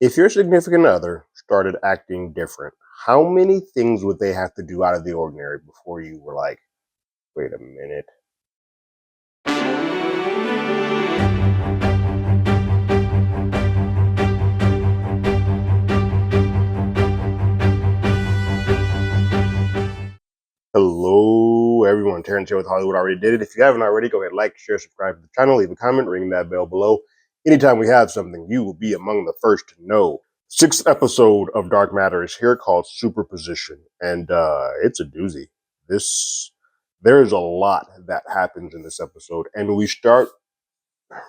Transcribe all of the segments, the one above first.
If your significant other started acting different, how many things would they have to do out of the ordinary before you were like, wait a minute? Hello, everyone. Terrence here with Hollywood Already Did It. If you haven't already, go ahead, like, share, subscribe to the channel, leave a comment, ring that bell below. Anytime we have something, you will be among the first to know. Sixth episode of Dark Matter is here, called Superposition, and it's a doozy. There is a lot that happens in this episode, and we start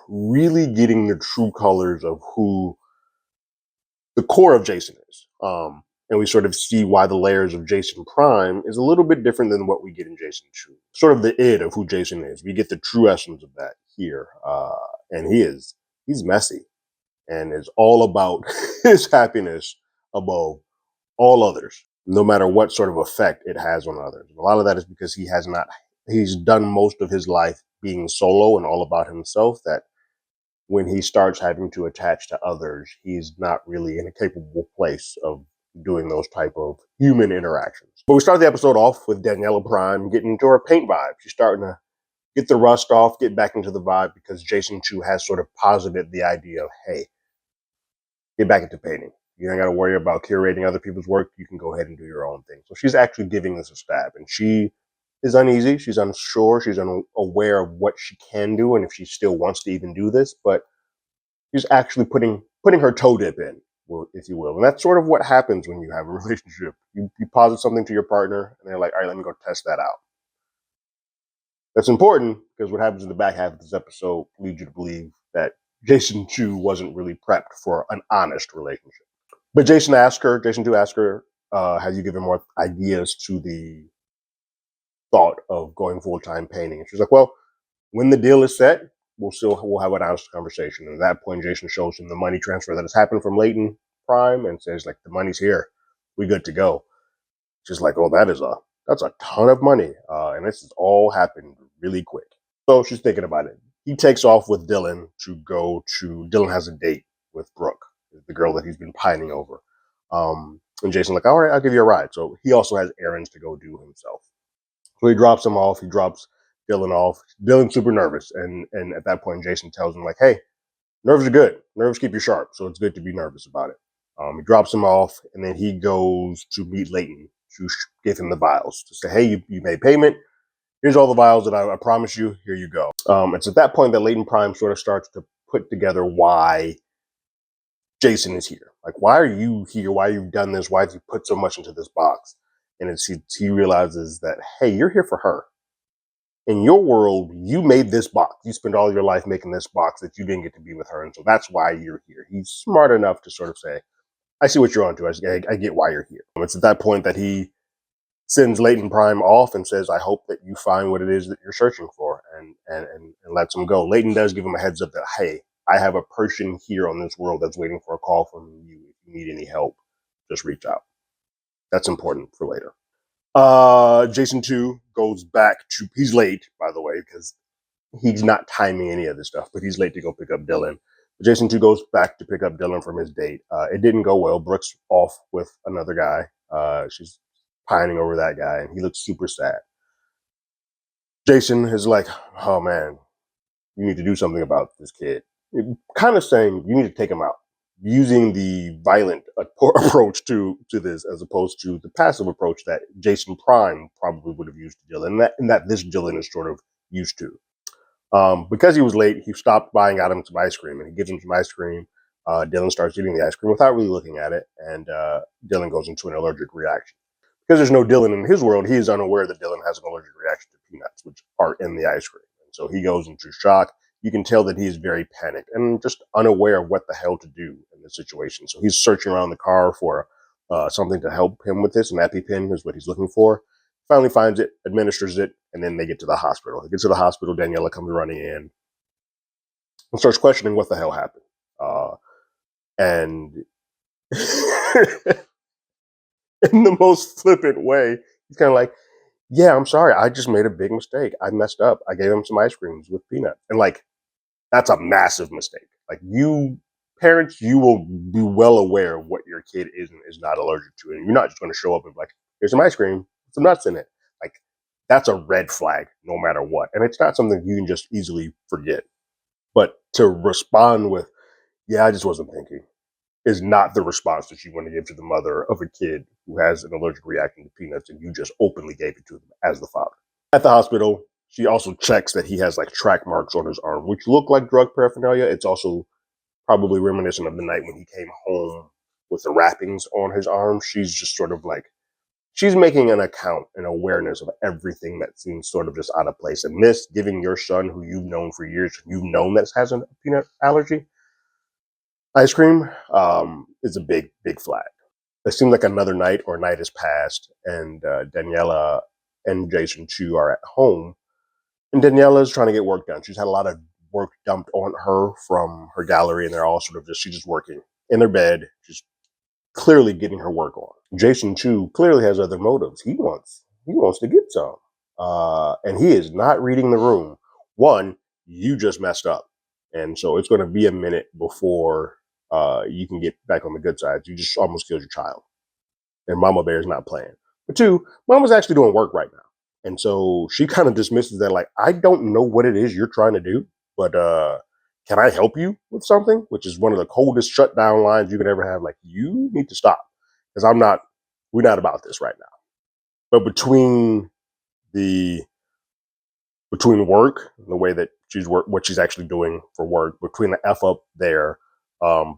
really getting the true colors of who the core of Jason is. And we sort of see why the layers of Jason Prime is a little bit different than what we get in Jason 2. Sort of the id of who Jason is. We get the true essence of that here. And he's messy and is all about his happiness above all others, no matter what sort of effect it has on others. And a lot of that is because he's done most of his life being solo and all about himself, that when he starts having to attach to others, he's not really in a capable place of doing those type of human interactions. But we start the episode off with Daniela Prime getting into her paint vibe. She's starting to get the rust off, get back into the vibe, because Jason 2 has sort of posited the idea of, hey, get back into painting. You don't got to worry about curating other people's work. You can go ahead and do your own thing. So she's actually giving this a stab, and she is uneasy. She's unsure. She's unaware of what she can do and if she still wants to even do this. But she's actually putting her toe dip in, if you will. And that's sort of what happens when you have a relationship. You posit something to your partner, and they're like, all right, let me go test that out. That's important because what happens in the back half of this episode leads you to believe that Jason 2 wasn't really prepped for an honest relationship. But Jason 2 asked her, have you given more ideas to the thought of going full-time painting? And she's like, well, when the deal is set, we'll have an honest conversation. And at that point, Jason shows him the money transfer that has happened from Leighton Prime and says, like, the money's here. We good to go. She's like, oh, that's a ton of money. And this has all happened really quick. So she's thinking about it. He takes off with Dylan Dylan has a date with Brooke, the girl that he's been pining over. And Jason's like, all right, I'll give you a ride. So he also has errands to go do himself. So he drops him off. He drops Dylan off. Dylan's super nervous. And at that point, Jason tells him, like, hey, nerves are good. Nerves keep you sharp. So it's good to be nervous about it. He drops him off, and then he goes to meet Leighton to give him the vials, to say, hey, you made payment. Here's all the vials that I promise you. Here you go. It's at that point that Leighton Prime sort of starts to put together why Jason is here. Like, why are you here? Why you've done this? Why have you put so much into this box? And he realizes that, hey, you're here for her. In your world, you made this box. You spent all your life making this box that you didn't get to be with her. And so that's why you're here. He's smart enough to sort of say, I see what you're onto. I get why you're here. It's at that point that he sends Leighton Prime off and says, I hope that you find what it is that you're searching for, and lets him go. Leighton does give him a heads up that, hey, I have a person here on this world that's waiting for a call from you. If you need any help, just reach out. That's important for later. Jason 2 goes back to, he's late, by the way, because he's not timing any of this stuff, but he's late to go pick up Dylan. But Jason 2 goes back to pick up Dylan from his date. It didn't go well. Brooke's off with another guy. She's pining over that guy, and he looks super sad. Jason is like, oh man, you need to do something about this kid. Kind of saying, you need to take him out, using the violent approach to this, as opposed to the passive approach that Jason Prime probably would have used to Dylan, and that this Dylan is sort of used to. Because he was late, he stopped buying Adam some ice cream, and he gives him some ice cream. Dylan starts eating the ice cream without really looking at it, and Dylan goes into an allergic reaction. Because there's no Dylan in his world, he is unaware that Dylan has an allergic reaction to peanuts, which are in the ice cream. And so he goes into shock. You can tell that he is very panicked and just unaware of what the hell to do in this situation. So he's searching around the car for something to help him with this. An EpiPen is what he's looking for. Finally finds it, administers it, and then they get to the hospital. He gets to the hospital, Daniela comes running in and starts questioning what the hell happened. And in the most flippant way, he's kind of like, yeah, I'm sorry. I just made a big mistake. I messed up. I gave him some ice creams with peanuts. And like, that's a massive mistake. Like, you parents, you will be well aware of what your kid is and is not allergic to. And you're not just going to show up and be like, here's some ice cream, some nuts in it. Like, that's a red flag no matter what. And it's not something you can just easily forget. But to respond with, yeah, I just wasn't thinking, is not the response that you want to give to the mother of a kid who has an allergic reaction to peanuts and you just openly gave it to them as the father. At the hospital, she also checks that he has like track marks on his arm, which look like drug paraphernalia. It's also probably reminiscent of the night when he came home with the wrappings on his arm. She's just sort of like, she's making an account and awareness of everything that seems sort of just out of place. And this, giving your son, who you've known for years, you've known that has a peanut allergy, ice cream, is a big, big flag. It seems like another night or night has passed, and Daniela and Jason Chu are at home. And Daniela is trying to get work done. She's had a lot of work dumped on her from her gallery, and they're all sort of just, she's just working in their bed, just clearly getting her work on. Jason Chu clearly has other motives. He wants to get some. And he is not reading the room. One, you just messed up. And so it's going to be a minute before you can get back on the good side. You just almost killed your child. And Mama Bear's not playing. But two, Mama's actually doing work right now. And so she kind of dismisses that, like, I don't know what it is you're trying to do, but can I help you with something? Which is one of the coldest shutdown lines you could ever have. Like, you need to stop, because we're not about this right now. But between work, the way that what she's actually doing for work, between the F up there,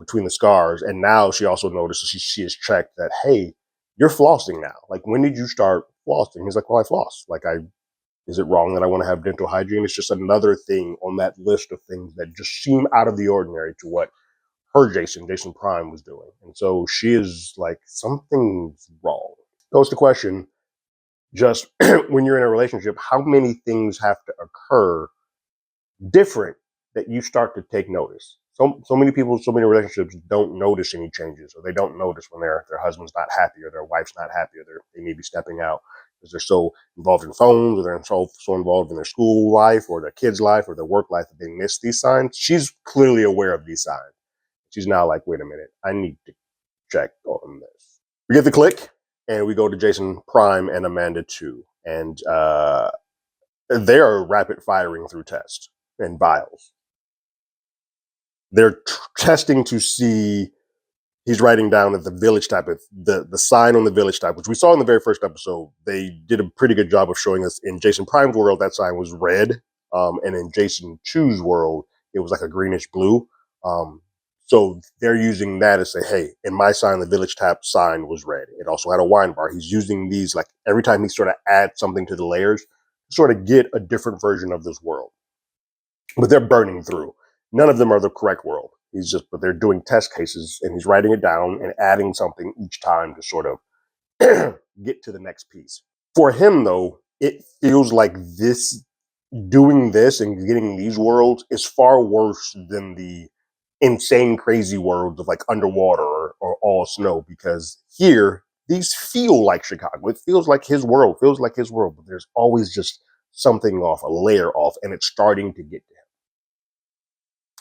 between the scars, and now she also notices she has checked that, hey, you're flossing now. Like, when did you start flossing? He's like, well, I floss. Like, is it wrong that I want to have dental hygiene? It's just another thing on that list of things that just seem out of the ordinary to what her Jason Prime was doing. And so she is like, something's wrong. Goes to question, just when you're in a relationship, how many things have to occur different that you start to take notice? So many people, so many relationships don't notice any changes, or they don't notice when their husband's not happy, or their wife's not happy, or they may be stepping out because they're so involved in phones, or they're so involved in their school life or their kids' life or their work life that they miss these signs. She's clearly aware of these signs. She's now like, wait a minute, I need to check on this. We get the click, and we go to Jason Prime and Amanda 2, and they are rapid firing through tests and vials. They're testing to see. He's writing down that the village type, the sign on the village type, which we saw in the very first episode. They did a pretty good job of showing us in Jason Prime's world that sign was red, and in Jason Chu's world it was like a greenish blue. So they're using that to say, hey, in my sign, the village type sign was red. It also had a wine bar. He's using these, like, every time he sort of adds something to the layers, sort of get a different version of this world. But they're burning through. None of them are the correct world. But they're doing test cases, and he's writing it down and adding something each time to sort of get to the next piece. For him, though, it feels like doing this and getting these worlds is far worse than the insane, crazy worlds of like underwater or all snow, because here, these feel like Chicago. It feels like his world, but there's always just something off, a layer off, and it's starting to get to him.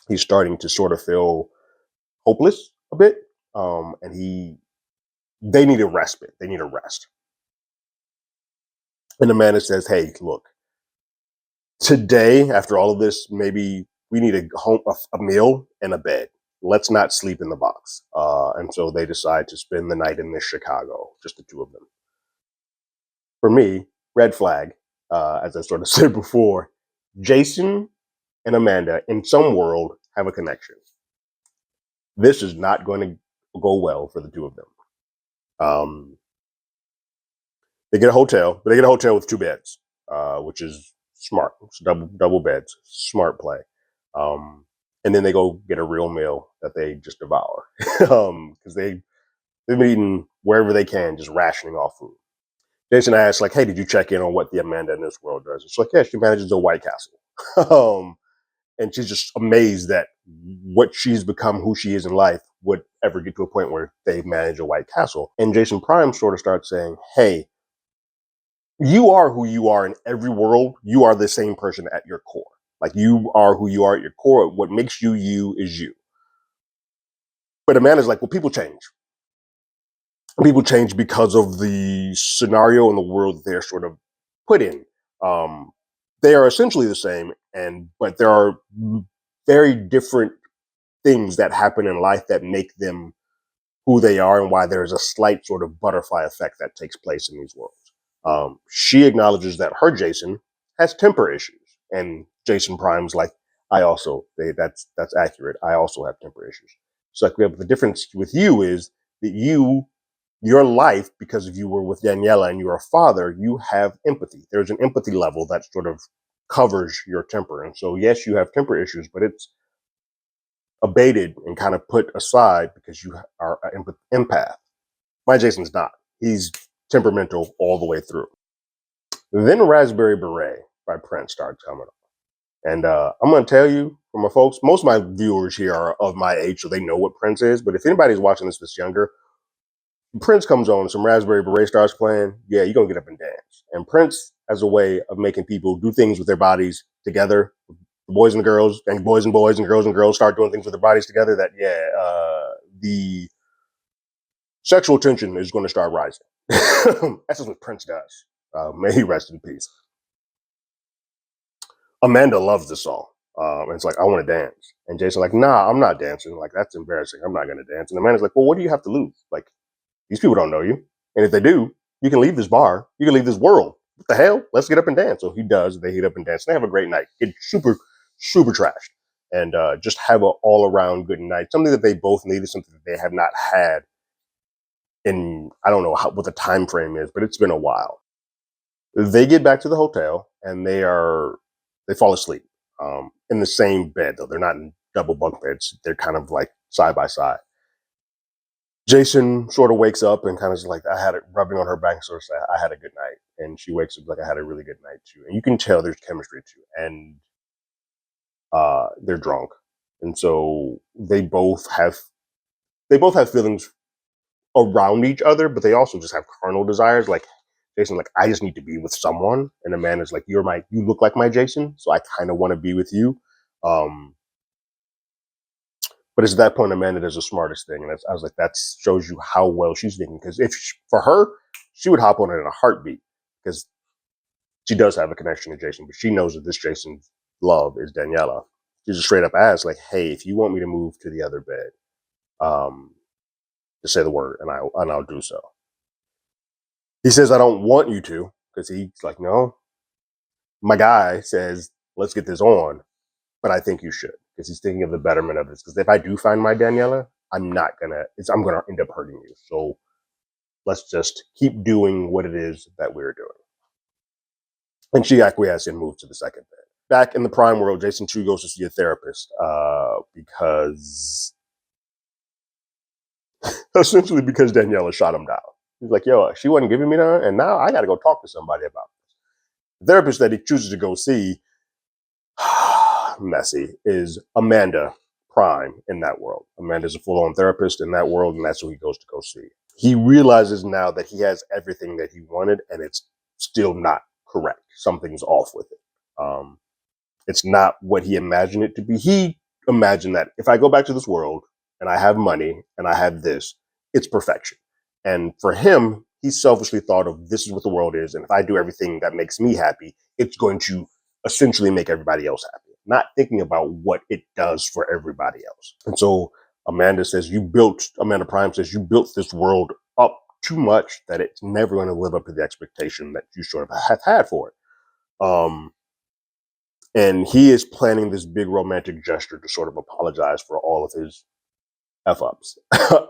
He's starting to sort of feel hopeless a bit, and they need a respite. They need a rest. And Amanda says, hey, look, today, after all of this, maybe we need a meal and a bed. Let's not sleep in the box. And so they decide to spend the night in this Chicago, just the two of them. For me, red flag, as I sort of said before, Jason and Amanda in some world have a connection. This is not going to go well for the two of them. They get a hotel, but they get a hotel with two beds, which is smart. It's double beds, smart play. And then they go get a real meal that they just devour, because they've been eating wherever they can, just rationing off food. Jason asks, like, hey, did you check in on what the Amanda in this world does? It's like, yeah, she manages a White Castle. And she's just amazed that what she's become, who she is in life, would ever get to a point where they manage a White Castle. And Jason Prime sort of starts saying, hey, you are who you are in every world. You are the same person at your core. Like, you are who you are at your core. What makes you you is you. But Amanda's like, well, people change. People change because of the scenario and the world they're sort of put in. Um, they are essentially the same, but there are very different things that happen in life that make them who they are, and why there's a slight sort of butterfly effect that takes place in these worlds. She acknowledges that her Jason has temper issues, and Jason Prime's like, that's accurate. I also have temper issues. So like, the difference with you is that your life, because if you were with Daniela and you're a father, you have empathy. There's an empathy level that sort of covers your temper, and so yes, you have temper issues, but it's abated and kind of put aside because you are an empath. My Jason's not. He's temperamental all the way through. Then Raspberry Beret by Prince starts coming on. And I'm going to tell you, for my folks, most of my viewers here are of my age, so they know what Prince is. But if anybody's watching this that's younger, Prince comes on, some Raspberry Beret starts playing, yeah, you're going to get up and dance. And Prince has a way of making people do things with their bodies together. Boys and girls, and boys and boys, and girls start doing things with their bodies together. That, the sexual tension is going to start rising. That's just what Prince does. May he rest in peace. Amanda loves the song. And it's like, I want to dance. And Jason's like, nah, I'm not dancing. Like, that's embarrassing. I'm not going to dance. And Amanda's like, well, what do you have to lose? Like, these people don't know you. And if they do, you can leave this bar. You can leave this world. What the hell? Let's get up and dance. So he does. They get up and dance. And they have a great night. Get super, super trashed. And just have an all-around good night. Something that they both needed, something that they have not had in, I don't know what the time frame is, but it's been a while. They get back to the hotel and they fall asleep in the same bed, though. They're not in double bunk beds. They're kind of like side by side. Jason sort of wakes up and kind of is like, I had it rubbing on her back, sort of say, I had a good night. And she wakes up like, I had a really good night too. And you can tell there's chemistry too. And they're drunk. And so they both have feelings around each other, but they also just have carnal desires. Like Jason's like, I just need to be with someone. And Amanda's like, you look like my Jason. So I kind of want to be with you. But it's at that point Amanda does the smartest thing. And I was like, that shows you how well she's thinking. Because for her, she would hop on it in a heartbeat. Because she does have a connection to Jason. But she knows that this Jason's love is Daniela. She just straight up asks, like, hey, if you want me to move to the other bed, just say the word and I'll do so. He says, I don't want you to. Because he's like, no. My guy says, let's get this on. But I think you should, because he's thinking of the betterment of this. Because if I do find my Daniela, I'm gonna end up hurting you. So let's just keep doing what it is that we're doing. And she acquiesces and moves to the second bed. Back in the Prime world, Jason Chu goes to see a therapist because Daniela shot him down. He's like, yo, she wasn't giving me none, and now I got to go talk to somebody about this. The therapist that he chooses to go see, messy, is Amanda Prime in that world. Amanda's a full-on therapist in that world, and that's who he goes to go see. He realizes now that he has everything that he wanted, and it's still not correct. Something's off with it. It's not what he imagined it to be. He imagined that if I go back to this world and I have money and I have this, it's perfection. And for him, he selfishly thought of, this is what the world is, and if I do everything that makes me happy, it's going to essentially make everybody else happy. Not thinking about what it does for everybody else. And so Amanda Prime says, you built this world up too much that it's never going to live up to the expectation that you sort of have had for it. And he is planning this big romantic gesture to sort of apologize for all of his F-ups.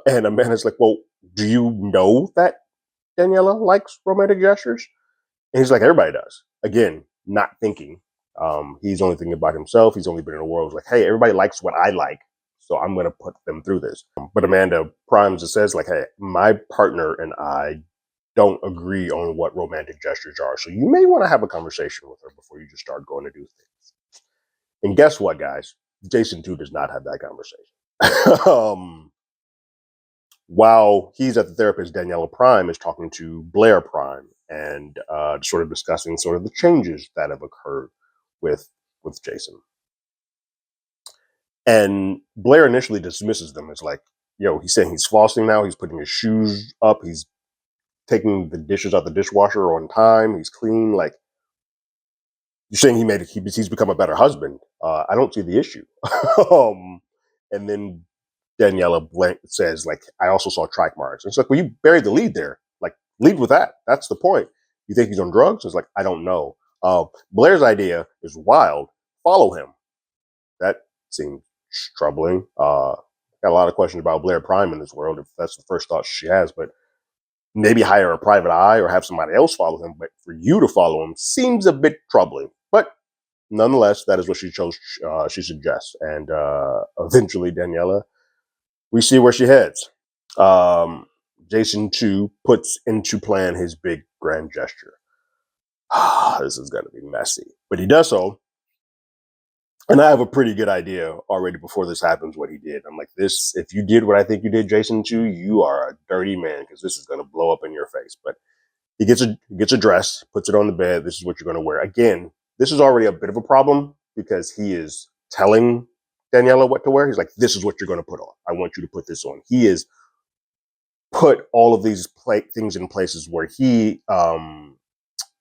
And Amanda's like, well, do you know that Daniela likes romantic gestures? And he's like, everybody does. Again, not thinking. He's only thinking about himself. He's only been in a world like, hey, everybody likes what I like, so I'm going to put them through this. But Amanda Prime just says, like, hey, my partner and I don't agree on what romantic gestures are, so you may want to have a conversation with her before you just start going to do things. And guess what, guys? Jason 2 does not have that conversation. While he's at the therapist, Daniela Prime is talking to Blair Prime and sort of discussing sort of the changes that have occurred with Jason. And Blair initially dismisses them as like, he's saying he's flossing now. He's putting his shoes up. He's taking the dishes out the dishwasher on time. He's clean. Like, you're saying he's become a better husband. I don't see the issue. And then Daniela says, like, I also saw track marks. And it's like, well, you buried the lead there. Like, lead with that. That's the point. You think he's on drugs? It's like, I don't know. Blair's idea is wild. Follow him. That seems troubling. Got a lot of questions about Blair Prime in this world, if that's the first thought she has, but maybe hire a private eye or have somebody else follow him. But for you to follow him seems a bit troubling. But nonetheless, that is what she chose. She suggests. And eventually, Daniela, we see where she heads. Jason, too, puts into plan his big grand gesture. This is going to be messy. But he does so. And I have a pretty good idea already before this happens what he did. I'm like, if you did what I think you did, Jason, too, you are a dirty man, because this is going to blow up in your face. But he gets a dress, puts it on the bed. This is what you're going to wear. Again, this is already a bit of a problem because he is telling Daniela what to wear. He's like, this is what you're going to put on. I want you to put this on. He is put all of these things in places where he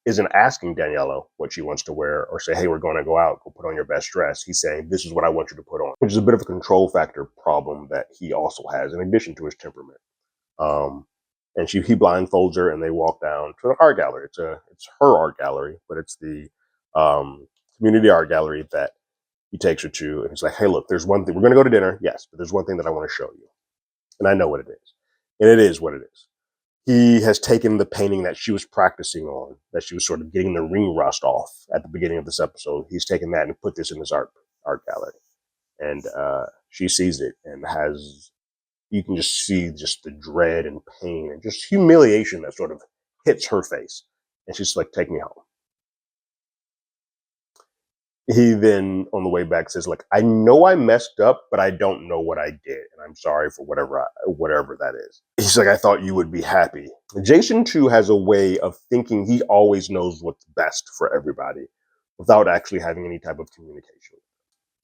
isn't asking Daniela what she wants to wear or say, hey, we're going to go out, go put on your best dress. He's saying, this is what I want you to put on, which is a bit of a control factor problem that he also has in addition to his temperament. And he blindfolds her and they walk down to an art gallery. It's her art gallery, but it's the community art gallery that he takes her to. And he's like, hey, look, there's one thing. We're going to go to dinner. Yes, but there's one thing that I want to show you. And I know what it is. And it is what it is. He has taken the painting that she was practicing on, that she was sort of getting the ring rust off at the beginning of this episode. He's taken that and put this in his art gallery. And she sees it and you can just see just the dread and pain and just humiliation that sort of hits her face. And she's like, take me home. He then, on the way back, says, like, I know I messed up, but I don't know what I did. And I'm sorry for whatever that is. He's like, I thought you would be happy. Jason, too, has a way of thinking he always knows what's best for everybody without actually having any type of communication.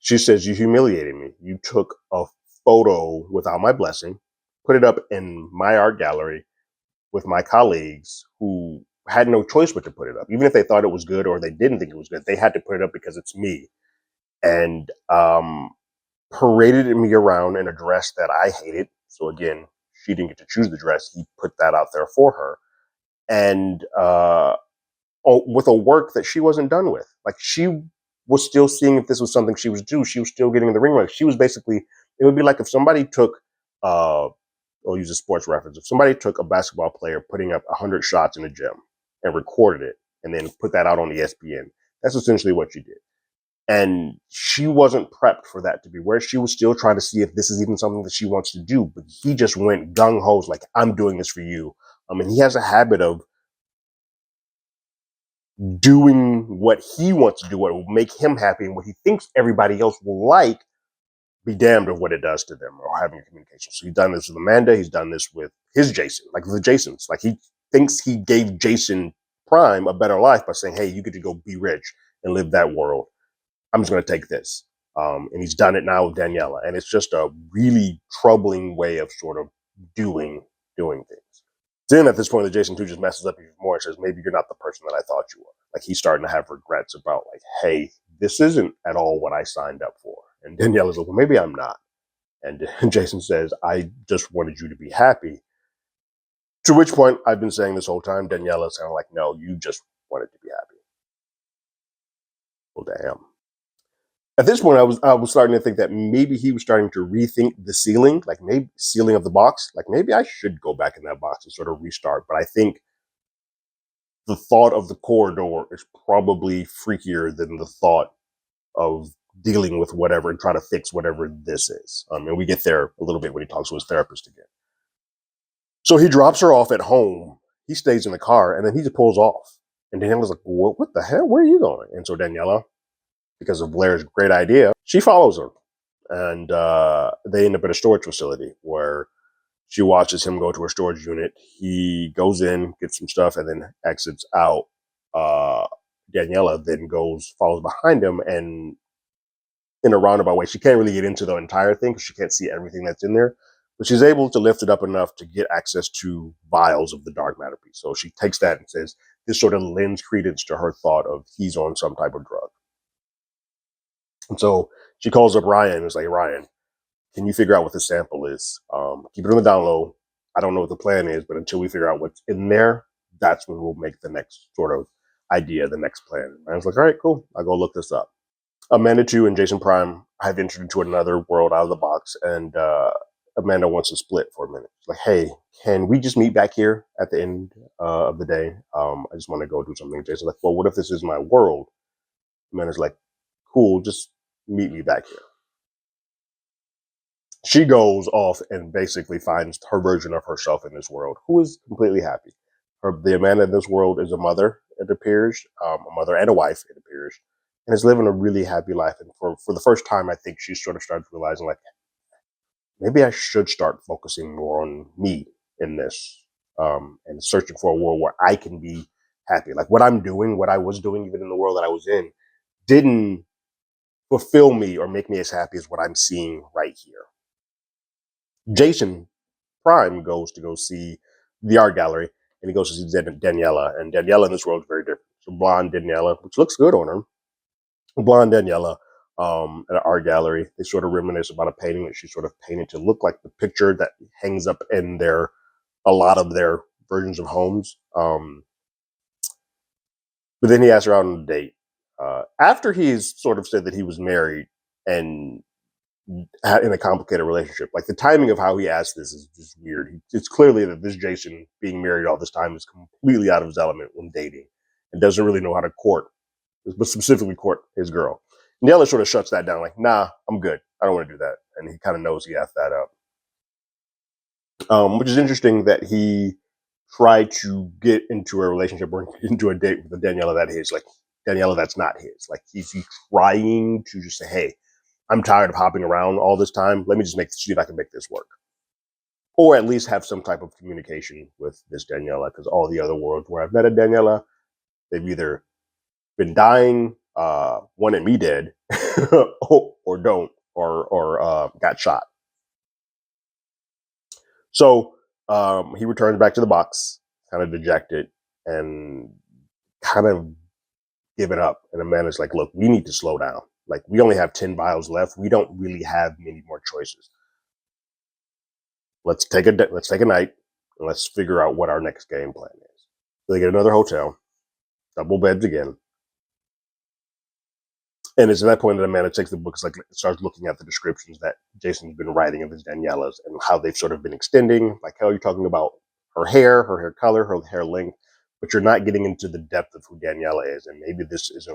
She says, you humiliated me. You took a photo without my blessing, put it up in my art gallery with my colleagues who had no choice but to put it up. Even if they thought it was good or they didn't think it was good, they had to put it up because it's me. And paraded me around in a dress that I hated. So again, she didn't get to choose the dress. He put that out there for her. And with a work that she wasn't done with. Like, she was still seeing if this was something she was due. She was still getting the ring right. She was basically, it would be like if somebody took, I'll use a sports reference. If somebody took a basketball player putting up 100 shots in a gym and recorded it and then put that out on ESPN, that's essentially what she did. And she wasn't prepped for that to be where she was still trying to see if this is even something that she wants to do. But he just went gung-ho, like, I'm doing this for you. And he has a habit of doing what he wants to do, what will make him happy, and what he thinks everybody else will like, be damned of what it does to them or having a communication. So he's done this with Amanda. He's done this with his Jason, like the Jasons. Like, he thinks he gave Jason Prime a better life by saying, hey, you get to go be rich and live that world. I'm just going to take this. And he's done it now with Daniela. And it's just a really troubling way of sort of doing things. Then at this point, the Jason 2 just messes up even more and says, maybe you're not the person that I thought you were. Like, he's starting to have regrets about, like, hey, this isn't at all what I signed up for. And Daniela's like, well, maybe I'm not. And Jason says, I just wanted you to be happy. To which point, I've been saying this whole time, Daniela's kind of like, no, you just wanted to be happy. Well, damn. At this point, I was starting to think that maybe he was starting to rethink the ceiling, like maybe ceiling of the box. Like, maybe I should go back in that box and sort of restart. But I think the thought of the corridor is probably freakier than the thought of dealing with whatever and trying to fix whatever this is. And we get there a little bit when he talks to his therapist again. So he drops her off at home. He stays in the car and then he just pulls off. And Daniela's like, what the hell? Where are you going? And so Daniela, because of Blair's great idea, she follows him. And they end up at a storage facility where she watches him go to her storage unit. He goes in, gets some stuff, and then exits out. Daniela then follows behind him, and in a roundabout way, she can't really get into the entire thing because she can't see everything that's in there. But she's able to lift it up enough to get access to vials of the dark matter piece. So she takes that and says, this sort of lends credence to her thought of he's on some type of drug. And so she calls up Ryan and is like, Ryan, can you figure out what the sample is? Keep it on the down low. I don't know what the plan is, but until we figure out what's in there, that's when we'll make the next sort of idea, the next plan. And I was like, all right, cool. I'll go look this up. Amanda 2 and Jason Prime have entered into another world out of the box, and Amanda wants to split for a minute. She's like, hey, can we just meet back here at the end of the day? I just want to go do something. Jason's like, well, what if this is my world? Amanda's like, cool, just meet me back here. She goes off and basically finds her version of herself in this world, who is completely happy. The Amanda in this world is a mother, it appears, a mother and a wife, it appears, and is living a really happy life. And for the first time, I think she sort of started realizing, like, maybe I should start focusing more on me in this, and searching for a world where I can be happy. Like what I'm doing, what I was doing, even in the world that I was in, didn't fulfill me or make me as happy as what I'm seeing right here. Jason Prime goes to go see the art gallery, and he goes to see Daniela. And Daniela in this world is very different. So blonde Daniela, which looks good on her. Blonde Daniela at an art gallery. They sort of reminisce about a painting that she sort of painted to look like the picture that hangs up in a lot of their versions of homes. But then he asks her out on a date. After he's sort of said that he was married and in a complicated relationship. Like the timing of how he asked this is just weird. It's clearly that this Jason being married all this time is completely out of his element when dating and doesn't really know how to court, but specifically court his girl. And the other sort of shuts that down, like, nah, I'm good. I don't want to do that. And he kind of knows he effed that up. Which is interesting that he tried to get into a relationship or into a date with the Daniela that is like Daniela that's not his. Like he's trying to just say, hey, I'm tired of hopping around all this time. Let me just see if I can make this work. Or at least have some type of communication with this Daniela, because all the other worlds where I've met a Daniela, they've either been dying, wanted me dead, or don't, or got shot. So he returns back to the box, kind of dejected and kind of given up. And Amanda's like, look, we need to slow down. Like we only have 10 vials left. We don't really have many more choices. Let's take a night and let's figure out what our next game plan is. So they get another hotel, double beds again. And it's at that point that Amanda takes the books, like starts looking at the descriptions that Jason's been writing of his Danielas and how they've sort of been extending. Like how you're talking about her hair color, her hair length, but you're not getting into the depth of who Daniela is. And maybe this is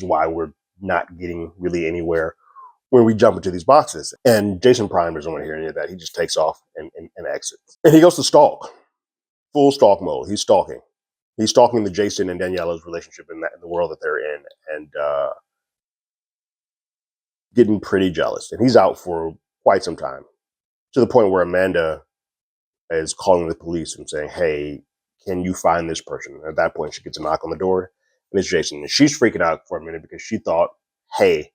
why we're not getting really anywhere when we jump into these boxes. And Jason Prime doesn't want to hear any of that. He just takes off and exits. And he goes to stalk, full stalk mode. He's stalking. He's stalking the Jason and Daniela's relationship in the world that they're in, and getting pretty jealous. And he's out for quite some time, to the point where Amanda is calling the police and saying, hey, can you find this person? And at that point, she gets a knock on the door, and it's Jason. And she's freaking out for a minute because she thought, hey,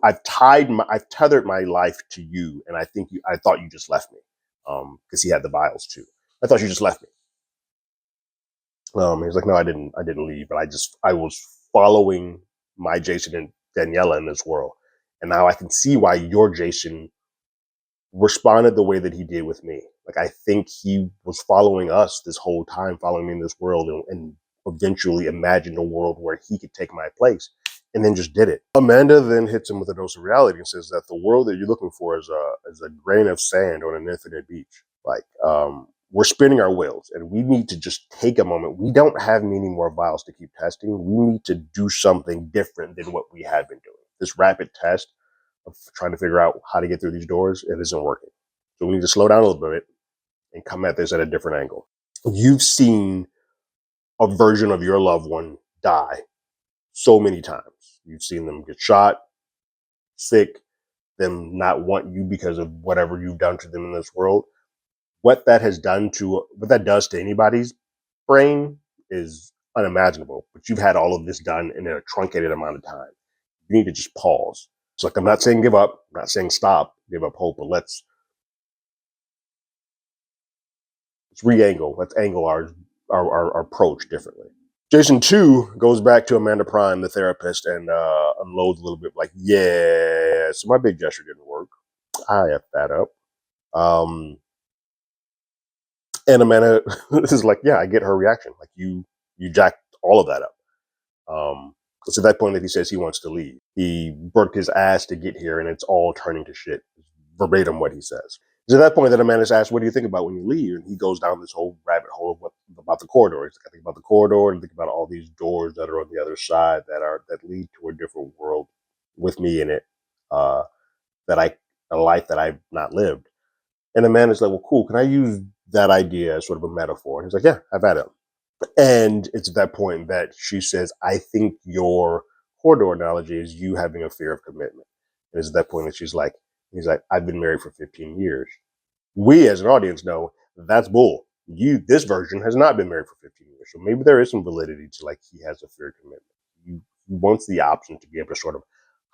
I've tethered my life to you, and I thought you just left me, because he had the vials too. I thought you just left me. He's like, no, I didn't leave, but I was following my Jason and Daniela in this world, and now I can see why your Jason responded the way that he did with me. Like I think he was following us this whole time, following me in this world, and eventually imagined a world where he could take my place. And then just did it. Amanda then hits him with a dose of reality and says that the world that you're looking for is a grain of sand on an infinite beach. Like we're spinning our wheels, and we need to just take a moment. We don't have many more vials to keep testing. We need to do something different than what we had been doing. This rapid test of trying to figure out how to get through these doors, it isn't working. So we need to slow down a little bit and come at this at a different angle. You've seen a version of your loved one die so many times. You've seen them get shot, sick, them not want you because of whatever you've done to them in this world. What that does to anybody's brain is unimaginable. But you've had all of this done in a truncated amount of time. You need to just pause. It's like, I'm not saying give up, I'm not saying stop, give up hope, but let's Let's re-angle. Let's angle our approach differently. Jason 2 goes back to Amanda Prime, the therapist, and unloads a little bit like, yeah, so my big gesture didn't work. I F that up. And Amanda is like, yeah, I get her reaction. Like you jacked all of that up. It's at that point that he says he wants to leave. He worked his ass to get here, and it's all turning to shit. Verbatim what he says. It's at that point that Amanda's asked, what do you think about when you leave? And he goes down this whole rabbit hole of what about the corridor. He's like, I think about the corridor and think about all these doors that are on the other side that lead to a different world with me in it. That I a life that I've not lived. And Amanda's like, well, cool. Can I use that idea as sort of a metaphor? And he's like, yeah, I've had it. And it's at that point that she says, I think your corridor analogy is you having a fear of commitment. And it's at that point that he's like, I've been married for 15 years. We as an audience know that's bull. This version has not been married for 15 years. So maybe there is some validity to like he has a fear of commitment. He wants the option to be able to sort of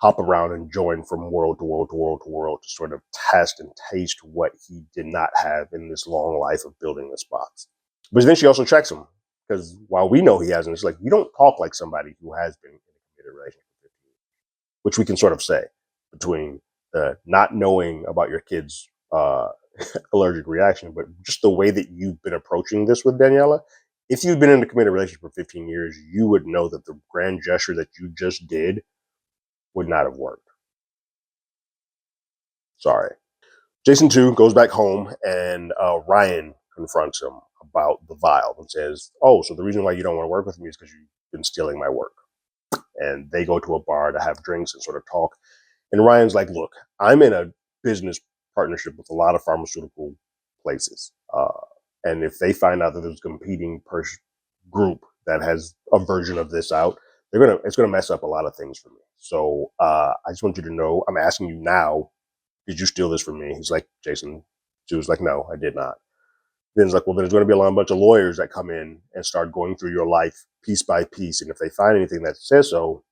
hop around and join from world to world to world to world to sort of test and taste what he did not have in this long life of building this box. But then she also checks him because while we know he hasn't, it's like, you don't talk like somebody who has been in a committed relationship for 15 years, which we can sort of say between the not knowing about your kid's allergic reaction, but just the way that you've been approaching this with Daniela. If you've been in a committed relationship for 15 years, you would know that the grand gesture that you just did would not have worked. Sorry. Jason 2 goes back home and Ryan confronts him about the vial and says, oh, so the reason why you don't want to work with me is because you've been stealing my work. And they go to a bar to have drinks and sort of talk. And Ryan's like, look, I'm in a business partnership with a lot of pharmaceutical places. And if they find out that there's a competing group that has a version of this out, it's gonna mess up a lot of things for me. So I just want you to know, I'm asking you now, did you steal this from me? He's like, Jason. She was like, no, I did not. Then he's like, well, there's going to be a bunch of lawyers that come in and start going through your life piece by piece. And if they find anything that says so,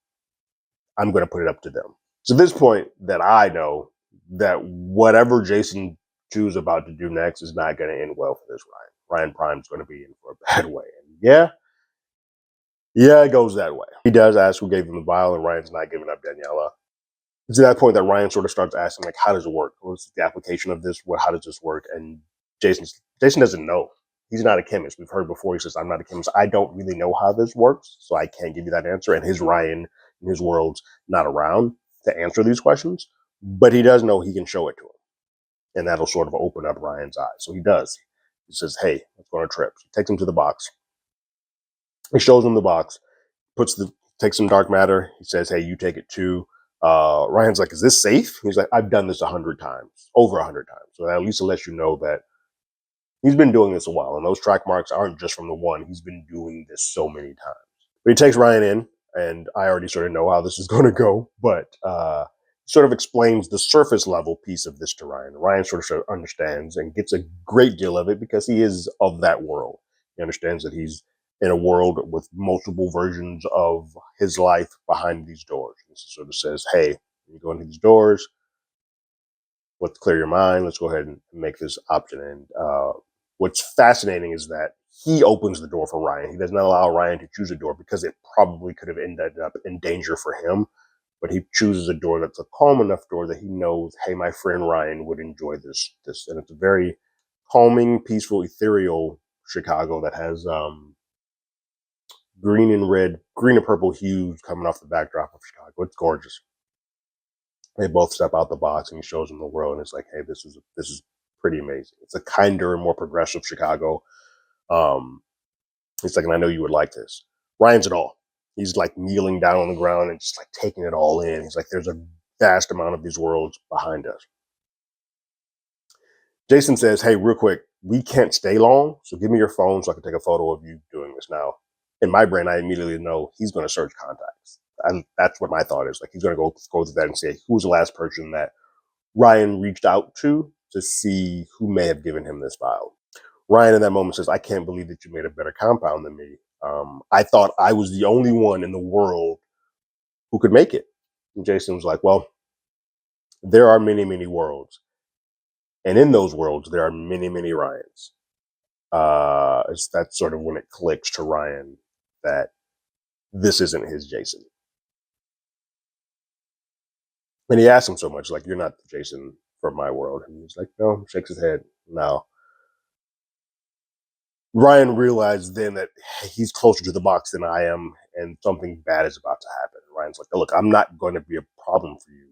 I'm going to put it up to them. So at this point that I know that whatever Jason 2 is about to do next is not going to end well for this Ryan. Ryan Prime's going to be in for a bad way. And yeah, it goes that way. He does ask who gave him the vial, and Ryan's not giving up Daniela. It's at that point that Ryan sort of starts asking, like, how does it work? What's the application of this? How does this work? And Jason doesn't know. He's not a chemist. We've heard before. He says, I'm not a chemist. I don't really know how this works, so I can't give you that answer. And his Ryan in his world's not around to answer these questions, but he does know he can show it to him. And that'll sort of open up Ryan's eyes. So he does. He says, hey, let's go on a trip. So he takes him to the box. He shows him the box, takes some dark matter. He says, hey, you take it too. Ryan's like, is this safe? He's like, I've done this 100 times, over 100 times. So at least to let you know that he's been doing this a while. And those track marks aren't just from the one. He's been doing this so many times. But he takes Ryan in, and I already sort of know how this is going to go, but sort of explains the surface level piece of this to Ryan. Ryan sort of understands and gets a great deal of it because he is of that world. He understands that he's in a world with multiple versions of his life behind these doors. And sort of says, hey, when you go into these doors, let's clear your mind. Let's go ahead and make this option. And what's fascinating is that he opens the door for Ryan. He does not allow Ryan to choose a door because it probably could have ended up in danger for him. But he chooses a door that's a calm enough door that he knows, hey, my friend Ryan would enjoy this. And it's a very calming, peaceful, ethereal Chicago that has green and purple hues coming off the backdrop of Chicago. It's gorgeous. They both step out the box and he shows them the world, and it's like, hey, this is pretty amazing. It's a kinder and more progressive Chicago. It's like, and I know you would like this. Ryan's it all. He's like kneeling down on the ground and just like taking it all in. He's like, there's a vast amount of these worlds behind us. Jason says, hey, real quick, we can't stay long, so give me your phone so I can take a photo of you doing this now. In my brain, I immediately know he's going to search contacts. And that's what my thought is. Like, he's going to go through that and say, who's the last person that Ryan reached out to see who may have given him this file. Ryan in that moment says, I can't believe that you made a better compound than me. I thought I was the only one in the world who could make it. And Jason was like, well, there are many, many worlds. And in those worlds, there are many, many Ryans. that's sort of when it clicks to Ryan that this isn't his Jason. And he asks him so much, like, you're not the Jason from my world. And he's like, no, shakes his head. No. Ryan realized then that he's closer to the box than I am, and something bad is about to happen. Ryan's like, look, I'm not going to be a problem for you.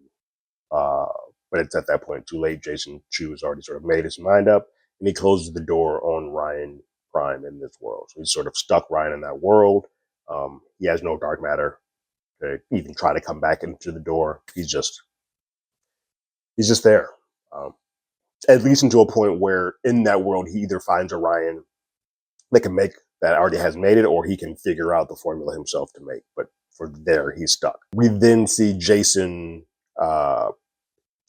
But it's at that point too late. Jason Chu has already sort of made his mind up, and he closes the door on Ryan Prime in this world. So he's sort of stuck Ryan in that world. He has no dark matter to even try to come back into the door. He's just there. At least until a point where in that world he either finds a Ryan that can make that already has made it, or he can figure out the formula himself to make. But for there, he's stuck. We then see Jason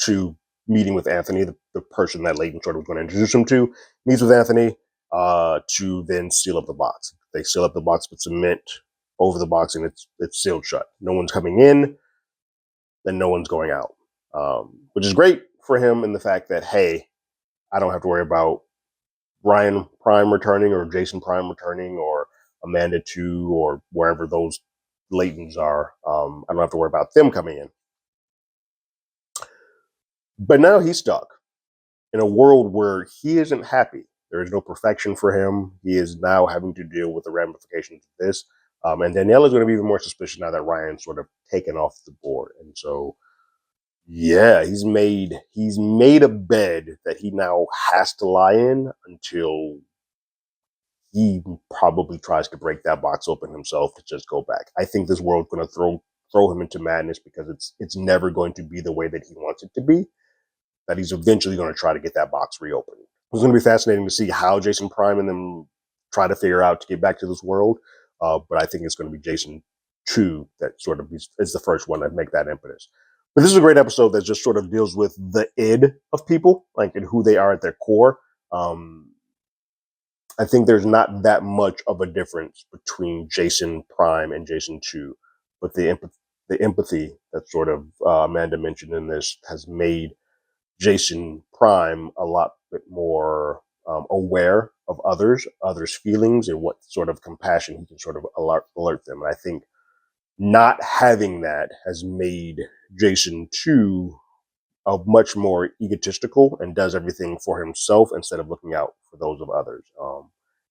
to meeting with Anthony, the person that Leighton sort of was going to introduce him to, meets with Anthony to then seal up the box. They seal up the box with cement over the box, and it's sealed shut. No one's coming in, then no one's going out, which is great for him in the fact that, hey, I don't have to worry about Ryan Prime returning or Jason Prime returning or Amanda 2 or wherever those Leightons are. I don't have to worry about them coming in. But now he's stuck in a world where he isn't happy. There is no perfection for him. He is now having to deal with the ramifications of this. And Danielle is going to be even more suspicious now that Ryan's sort of taken off the board. And so, yeah, he's made a bed that he now has to lie in until he probably tries to break that box open himself to just go back. I think this world's going to throw him into madness because it's never going to be the way that he wants it to be. That he's eventually going to try to get that box reopened. It's going to be fascinating to see how Jason Prime and them try to figure out to get back to this world. But I think it's going to be Jason 2 that sort of is the first one to make that impetus. But this is a great episode that just sort of deals with the id of people, like, and who they are at their core. I think there's not that much of a difference between Jason Prime and Jason 2, but the empathy that sort of Amanda mentioned in this has made Jason Prime a lot bit more aware of others' feelings, and what sort of compassion he can sort of alert them. And I think not having that has made Jason 2 a much more egotistical and does everything for himself instead of looking out for those of others.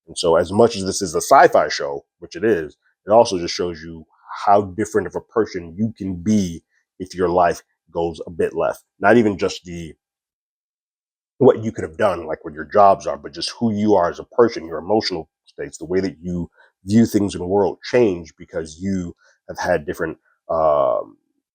And so as much as this is a sci-fi show, which it is, it also just shows you how different of a person you can be if your life goes a bit left. Not even just what you could have done, like what your jobs are, but just who you are as a person, your emotional states, the way that you view things in the world change because you have had different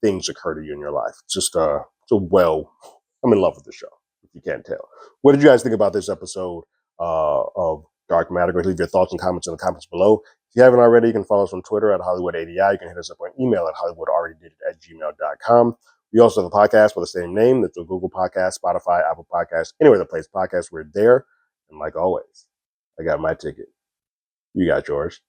things occur to you in your life. It's just I'm in love with the show, if you can't tell. What did you guys think about this episode of Dark Matter? Go ahead and leave your thoughts and comments in the comments below. If you haven't already, you can follow us on Twitter at HollywoodADI. You can hit us up on email at HollywoodAlreadyDidIt@gmail.com. We also have a podcast with the same name. That's on Google Podcasts, Spotify, Apple Podcasts, anywhere that plays podcasts, we're there. And like always, I got my ticket. You got yours.